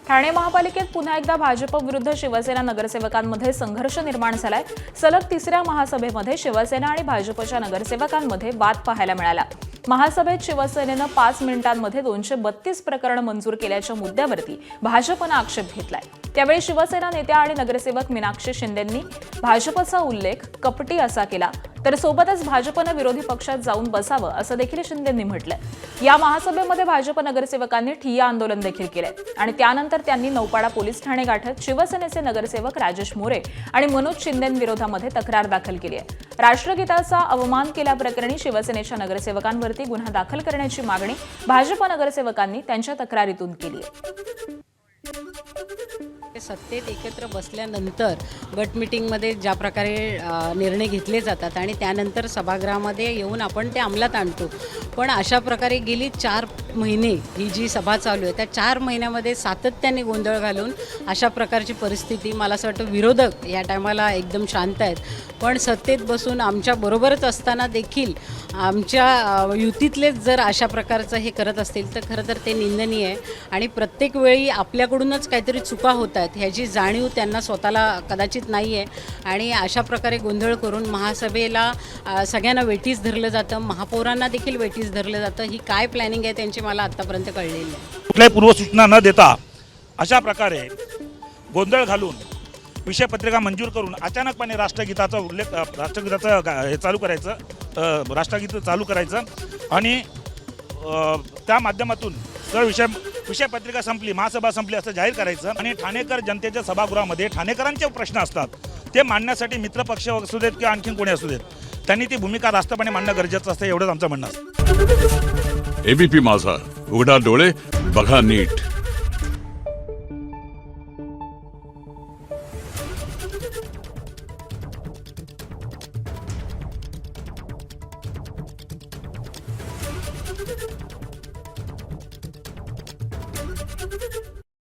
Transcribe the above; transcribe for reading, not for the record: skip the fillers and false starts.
ठाणे महापालिकेत पुन्हा एकदा भाजप विरुद्ध शिवसेना नगरसेवकांमध्ये संघर्ष निर्माण झालाय। सलग तिसऱ्या महासभेमध्ये शिवसेना आणि भाजपच्या नगरसेवकांमध्ये वाद पाहायला मिळाला। महासभेत शिवसेनेनं 5 मिनिटांमध्ये 232 प्रकरण मंजूर केल्याच्या मुद्द्यावरती भाजपनं आक्षेप घेतलाय। त्यावेळी शिवसेना नेत्या आणि नगरसेवक मीनाक्षी शिंदेंनी भाजपचा उल्लेख कपटी असा केला, तर सोबतच भाजपनं विरोधी पक्षात जाऊन बसावं असं देखील शिंदेंनी म्हटलंय। या महासभेमध्ये भाजप नगरसेवकांनी ठिय्या आंदोलन देखील केलंय आणि त्यानंतर त्यांनी नौपाडा पोलीस ठाणे गाठत शिवसेनेचे नगरसेवक राजेश मोरे आणि मनोज शिंदेंविरोधामध्ये तक्रार दाखल केली आहे। राष्ट्रगीताचा अवमान केल्याप्रकरणी शिवसेनेच्या नगरसेवकांवरती गुन्हा दाखल करण्याची मागणी भाजप नगरसेवकांनी त्यांच्या तक्रारीतून केली आहे। सत्तेत एकत्र बसल्यानंतर गट मीटिंगमध्ये ज्या प्रकारे निर्णय घेतले जातात आणि त्यानंतर सभागृहामध्ये येऊन आपण ते अंमलात आणतो, पण अशा प्रकारे गेली 4 महिने ही जी सभा चालू आहे त्या 4 महिन्यामध्ये सातत्याने गोंधळ घालून अशा प्रकारची परिस्थिती, मला असं वाटतं विरोधक या टायमाला एकदम शांत आहेत, पण सत्तेत बसून आमच्या बरोबरच असताना देखील आमच्या युतीतलेच जर अशा प्रकारचं हे करत असतील तर खरं तर ते निंदनीय आहे आणि प्रत्येक वेळी आपल्याकडूनच काहीतरी चुका होत आहेत ह्याची जाणीव त्यांना स्वतःला कदाचित नाही आहे आणि अशा प्रकारे गोंधळ करून महासभेला सगळ्यांना वेटीस धरलं जातं, महापौरांना देखील वेटीस धरलं जातं। ही काय प्लॅनिंग आहे त्यांची मला आत्तापर्यंत कळलेली नाही। कुठल्याही पूर्वसूचना न देता अशा प्रकारे गोंधळ घालून विषयपत्रिका मंजूर करून अचानकपणे राष्ट्रगीताचं हे चालू करायचं, राष्ट्रगीत चालू करायचं आणि त्या माध्यमातून सर विषयपत्रिका संपली, महासभा संपली असं जाहीर करायचं आणि ठाणेकर जनतेच्या सभागृहामध्ये ठाणेकरांचे प्रश्न असतात ते मांडण्यासाठी मित्रपक्ष असू देत किंवा आणखीन कोणी असू देत, त्यांनी ती भूमिका रास्तपणे मांडणं गरजेचं असतं, एवढंच आमचं म्हणणं असतं। एबीपी माझा, उघडा डोळे बघा नीट।